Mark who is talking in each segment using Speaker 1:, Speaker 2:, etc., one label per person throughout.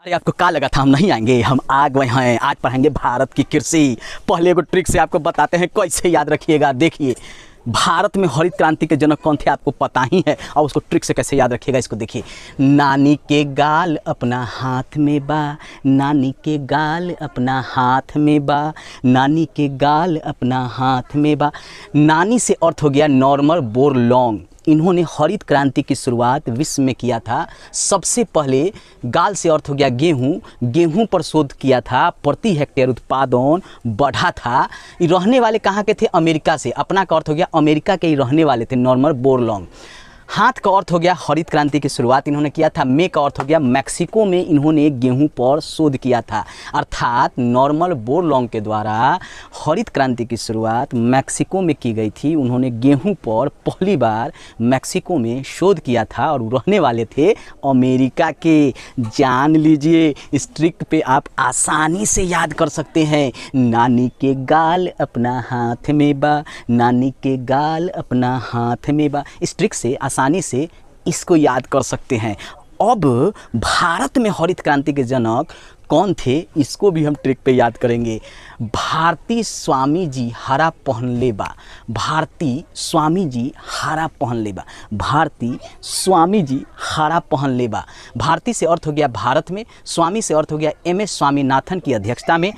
Speaker 1: अरे आपको क्या लगा था हम नहीं आएंगे? हम आ गए हैं। आज पढ़ेंगे भारत की कृषि। पहले एगो ट्रिक से आपको बताते हैं कैसे याद रखिएगा। देखिए, भारत में हरित क्रांति के जनक कौन थे आपको पता ही है, और उसको ट्रिक से कैसे याद रखिएगा इसको देखिए। नानी के गाल अपना हाथ में बा, नानी के गाल अपना हाथ में बा, नानी के गाल अपना हाथ में बा। नानी से अर्थ हो गया नॉर्मन बोरलॉन्ग। इन्होंने हरित क्रांति की शुरुआत विश्व में किया था। सबसे पहले गाल से अर्थ हो गया गेहूँ, गेहूँ पर शोध किया था। प्रति हेक्टेयर उत्पादन बढ़ा था। रहने वाले कहाँ के थे? अमेरिका से। अपना का अर्थ हो गया अमेरिका के ही रहने वाले थे, नॉर्मन बोरलॉन्ग। हाथ का अर्थ हो गया हरित क्रांति की शुरुआत इन्होंने किया था। मे का अर्थ हो गया मैक्सिको में इन्होंने गेहूं पर शोध किया था। अर्थात नॉर्मन बोरलॉन्ग के द्वारा हरित क्रांति की शुरुआत मैक्सिको में की गई थी। उन्होंने गेहूं पर पहली बार मैक्सिको में शोध किया था और रहने वाले थे अमेरिका के। जान लीजिए, इस ट्रिक पे आप आसानी से याद कर सकते हैं। नानी के गाल अपना हाथ में बा, नानी के गाल अपना हाथ में बा। इस ट्रिक से आसानी से इसको याद कर सकते हैं। अब भारत में हरित क्रांति के जनक कौन थे, इसको भी हम ट्रिक पे याद करेंगे। भारती स्वामी जी हरा पहन लेबा, भारती स्वामी जी हरा पहन लेबा, भारती स्वामी जी हरा पहन लेबा। भारती से अर्थ हो गया भारत में, स्वामी से अर्थ हो गया MS स्वामीनाथन की अध्यक्षता में,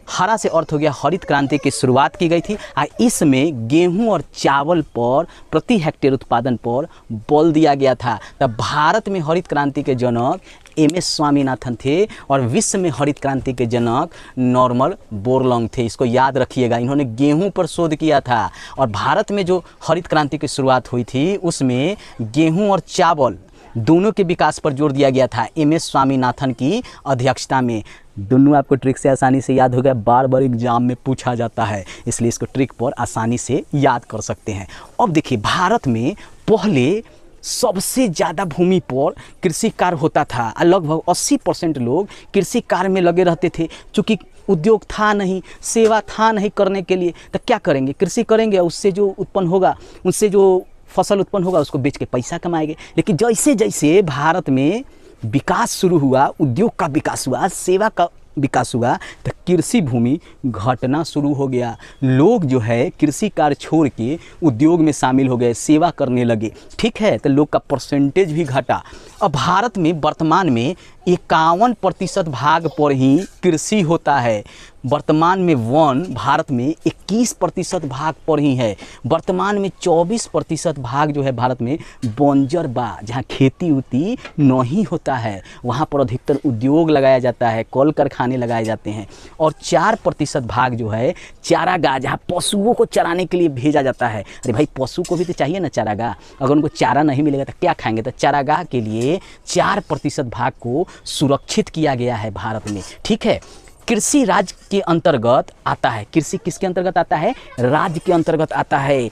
Speaker 1: हरा से अर्थ हो गया हरित क्रांति की शुरुआत की गई थी। इसमें गेहूं और चावल पर प्रति हेक्टेयर उत्पादन पर बल दिया गया था। तब भारत में हरित क्रांति के जनक MS स्वामीनाथन थे और विश्व में हरित क्रांति के जनक नॉर्मन बोरलॉन्ग थे। इसको याद रखिएगा। इन्होंने गेहूं पर शोध किया था और भारत में जो हरित क्रांति की शुरुआत हुई थी उसमें गेहूं और चावल दोनों के विकास पर जोर दिया गया था, MS स्वामीनाथन की अध्यक्षता में। दोनों आपको ट्रिक से आसानी से याद हो गया। बार बार एग्जाम में पूछा जाता है, इसलिए इसको ट्रिक पर आसानी से याद कर सकते हैं। अब देखिए, भारत में पहले सबसे ज़्यादा भूमि पर कृषि कार्य होता था। लगभग 80% लोग कृषि कार्य में लगे रहते थे। चूँकि उद्योग था नहीं, सेवा था नहीं करने के लिए, तो क्या करेंगे? कृषि करेंगे, उससे जो उत्पन्न होगा, उससे जो फसल उत्पन्न होगा उसको बेच के पैसा कमाएंगे। लेकिन जैसे जैसे भारत में विकास शुरू हुआ, उद्योग का विकास हुआ, सेवा का विकास हुआ, तो कृषि भूमि घटना शुरू हो गया। लोग जो है कृषि कार्य छोड़ के उद्योग में शामिल हो गए, सेवा करने लगे। ठीक है, तो लोग का परसेंटेज भी घटा। अब भारत में वर्तमान में 51% भाग पर ही कृषि होता है। वर्तमान में वन भारत में 21% भाग पर ही है। वर्तमान में 24% भाग जो है भारत में बंजर बा, जहाँ खेती उती नहीं होता है। वहाँ पर अधिकतर उद्योग लगाया जाता है, कल कारखाने लगाए जाते हैं। और 4% भाग जो है चारागाह, जहाँ पशुओं को चराने के लिए भेजा जाता है। अरे भाई, पशु को भी तो चाहिए ना चारागाह। अगर उनको चारा नहीं मिलेगा तो क्या खाएंगे? तो चारागाह के लिए 4% भाग को सुरक्षित किया गया है भारत में। ठीक है, कृषि राज्य के अंतर्गत आता है। कृषि किसके अंतर्गत आता है? राज्य के अंतर्गत आता है।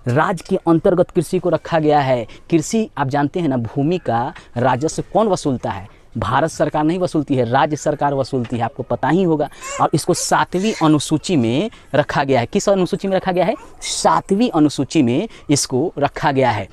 Speaker 1: राज्य के अंतर्गत कृषि को रखा गया है। कृषि, आप जानते हैं ना, भूमि का राजस्व कौन वसूलता है? भारत सरकार नहीं वसूलती है, राज्य सरकार वसूलती है, आपको पता ही होगा। और इसको 7वीं अनुसूची में रखा गया है। किस अनुसूची में रखा गया है? 7वीं अनुसूची में इसको रखा गया है।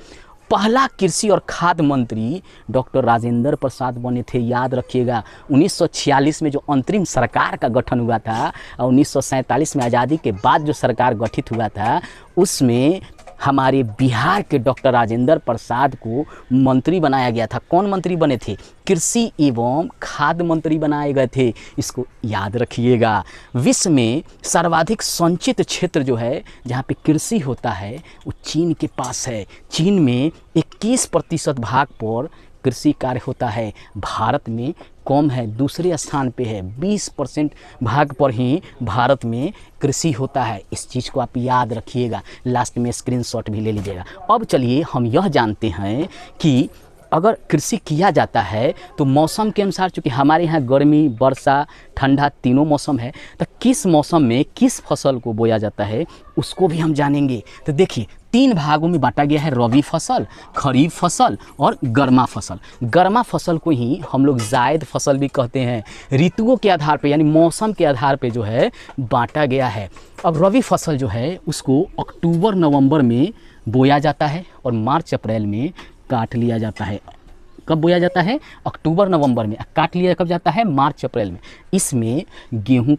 Speaker 1: पहला कृषि और खाद्य मंत्री डॉक्टर राजेंद्र प्रसाद बने थे, याद रखिएगा। 1946 में जो अंतरिम सरकार का गठन हुआ था और 1947 में आज़ादी के बाद जो सरकार गठित हुआ था, उसमें हमारे बिहार के डॉक्टर राजेंद्र प्रसाद को मंत्री बनाया गया था। कौन मंत्री बने थे? कृषि एवं खाद्य मंत्री बनाए गए थे। इसको याद रखिएगा। विश्व में सर्वाधिक संचित क्षेत्र जो है जहाँ पे कृषि होता है वो चीन के पास है। चीन में 21% भाग पर कृषि कार्य होता है। भारत में कम है, दूसरे स्थान पे है। 20% भाग पर ही भारत में कृषि होता है। इस चीज़ को आप याद रखिएगा। लास्ट में स्क्रीनशॉट भी ले लीजिएगा। अब चलिए हम यह जानते हैं कि अगर कृषि किया जाता है तो मौसम के अनुसार, चूँकि हमारे यहाँ गर्मी, वर्षा, ठंडा तीनों मौसम है, तो किस मौसम में किस फसल को बोया जाता है उसको भी हम जानेंगे। तो देखिए, 3 भागों में बांटा गया है, रबी फसल, खरीफ फसल और गर्मा फसल। गर्मा फसल को ही हम लोग जायद फसल भी कहते हैं। ऋतुओं के आधार पे, यानी मौसम के आधार पे जो है बांटा गया है। अब रबी फसल जो है उसको अक्टूबर नवंबर में बोया जाता है और मार्च अप्रैल में काट लिया जाता है। कब बोया जाता है? अक्टूबर नवंबर में। काट लिया कब जाता है? मार्च अप्रैल में। इसमें गेहूँ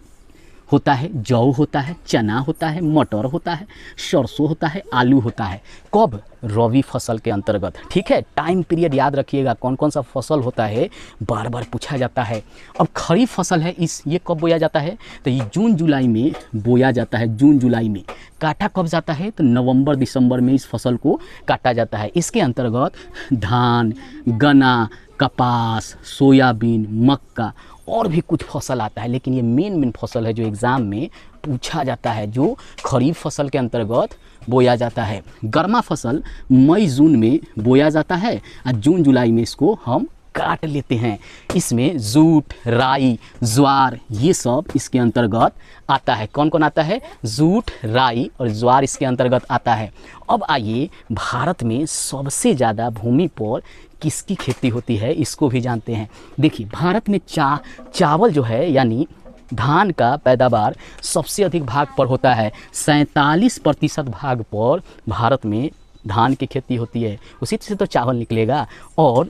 Speaker 1: होता है, जौ होता है, चना होता है, मटर होता है, सरसों होता है, आलू होता है। कब? रबी फसल के अंतर्गत। ठीक है, टाइम पीरियड याद रखिएगा, कौन कौन सा फसल होता है बार बार पूछा जाता है। अब खरीफ फसल है, ये कब बोया जाता है? तो ये जून जुलाई में बोया जाता है, जून जुलाई में। काटा कब जाता है? तो नवंबर दिसंबर में इस फसल को काटा जाता है। इसके अंतर्गत धान, गन्ना, कपास, सोयाबीन, मक्का और भी कुछ फसल आता है, लेकिन ये मेन फसल है जो एग्ज़ाम में पूछा जाता है, जो खरीफ फसल के अंतर्गत बोया जाता है। गर्मा फसल मई जून में बोया जाता है और जून जुलाई में इसको हम काट लेते हैं। इसमें जूट, राई, ज्वार ये सब इसके अंतर्गत आता है। कौन कौन आता है? जूट, राई और ज्वार इसके अंतर्गत आता है। अब आइए, भारत में सबसे ज़्यादा भूमि पर किसकी खेती होती है इसको भी जानते हैं। देखिए, भारत में चावल जो है यानी धान का पैदावार सबसे अधिक भाग पर होता है। 47% भाग पर भारत में धान की खेती होती है, उसी से तो चावल निकलेगा। और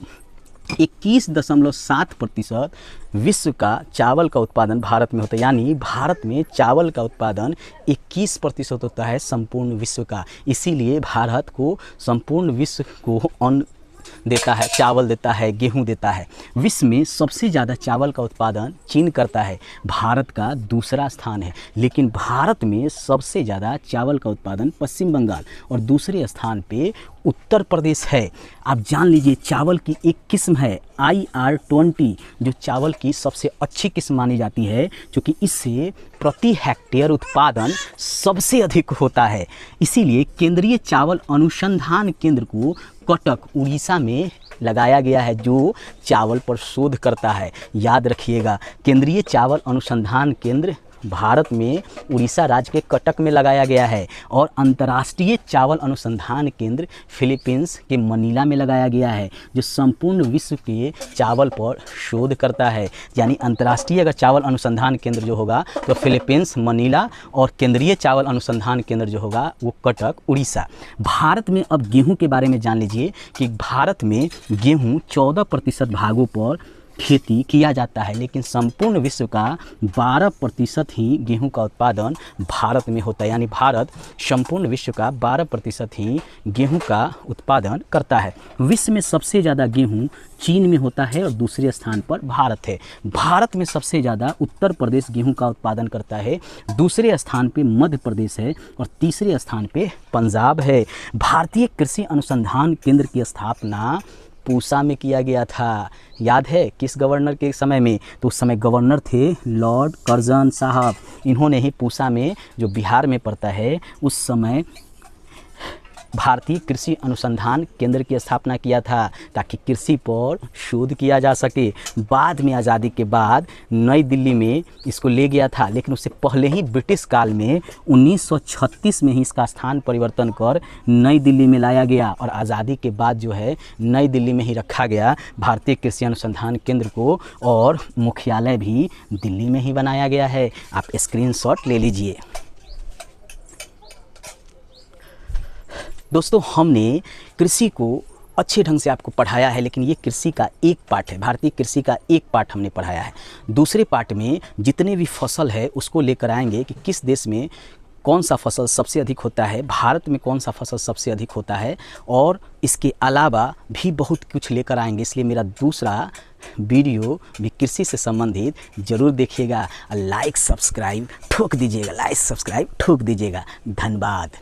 Speaker 1: 21.7% विश्व का चावल का उत्पादन भारत में होता है, यानी भारत में चावल का उत्पादन 21% होता है संपूर्ण विश्व का। इसीलिए भारत को संपूर्ण विश्व को अन्न देता है, चावल देता है, गेहूं देता है। विश्व में सबसे ज़्यादा चावल का उत्पादन चीन करता है, भारत का दूसरा स्थान है। लेकिन भारत में सबसे ज़्यादा चावल का उत्पादन पश्चिम बंगाल और दूसरे स्थान पे उत्तर प्रदेश है। आप जान लीजिए, चावल की एक किस्म है IR-20 जो चावल की सबसे अच्छी किस्म मानी जाती है, क्योंकि इससे प्रति हेक्टेयर उत्पादन सबसे अधिक होता है। इसीलिए केंद्रीय चावल अनुसंधान केंद्र को कटक उड़ीसा में लगाया गया है, जो चावल पर शोध करता है। याद रखिएगा, केंद्रीय चावल अनुसंधान केंद्र भारत में उड़ीसा राज्य के कटक में लगाया गया है। और अंतर्राष्ट्रीय चावल अनुसंधान केंद्र फिलीपींस के मनीला में लगाया गया है, जो संपूर्ण विश्व के चावल पर शोध करता है। यानी अंतर्राष्ट्रीय अगर चावल अनुसंधान केंद्र जो होगा तो फिलीपींस मनीला, और केंद्रीय चावल अनुसंधान केंद्र जो होगा वो कटक उड़ीसा। भारत में अब गेहूँ के बारे में जान लीजिए कि भारत में गेहूँ 14% भागों पर खेती किया जाता है, लेकिन संपूर्ण विश्व का 12% ही गेहूं का उत्पादन भारत में होता है। यानी भारत संपूर्ण विश्व का 12% ही गेहूं का उत्पादन करता है। विश्व में सबसे ज़्यादा गेहूं चीन में होता है और दूसरे स्थान पर भारत है। भारत में सबसे ज़्यादा उत्तर प्रदेश गेहूं का उत्पादन करता है, दूसरे स्थान पे मध्य प्रदेश है और तीसरे स्थान पे पंजाब है। भारतीय कृषि अनुसंधान केंद्र की स्थापना पूसा में किया गया था। याद है किस गवर्नर के समय में? तो उस समय गवर्नर थे लॉर्ड कर्जन साहब। इन्होंने ही पूसा में, जो बिहार में पड़ता है, उस समय भारतीय कृषि अनुसंधान केंद्र की स्थापना किया था, ताकि कृषि पर शोध किया जा सके। बाद में आज़ादी के बाद नई दिल्ली में इसको ले गया था, लेकिन उससे पहले ही ब्रिटिश काल में 1936 में ही इसका स्थान परिवर्तन कर नई दिल्ली में लाया गया। और आज़ादी के बाद जो है नई दिल्ली में ही रखा गया भारतीय कृषि अनुसंधान केंद्र को, और मुख्यालय भी दिल्ली में ही बनाया गया है। आप स्क्रीनशॉट ले लीजिए। दोस्तों, हमने कृषि को अच्छे ढंग से आपको पढ़ाया है, लेकिन ये कृषि का एक पार्ट है, भारतीय कृषि का एक पार्ट हमने पढ़ाया है। दूसरे पार्ट में जितने भी फसल है उसको लेकर आएंगे कि किस देश में कौन सा फसल सबसे अधिक होता है, भारत में कौन सा फसल सबसे अधिक होता है, और इसके अलावा भी बहुत कुछ लेकर आएंगे। इसलिए मेरा दूसरा वीडियो भी कृषि से संबंधित ज़रूर देखिएगा। लाइक सब्सक्राइब ठोक दीजिएगा, लाइक सब्सक्राइब ठोक दीजिएगा। धन्यवाद।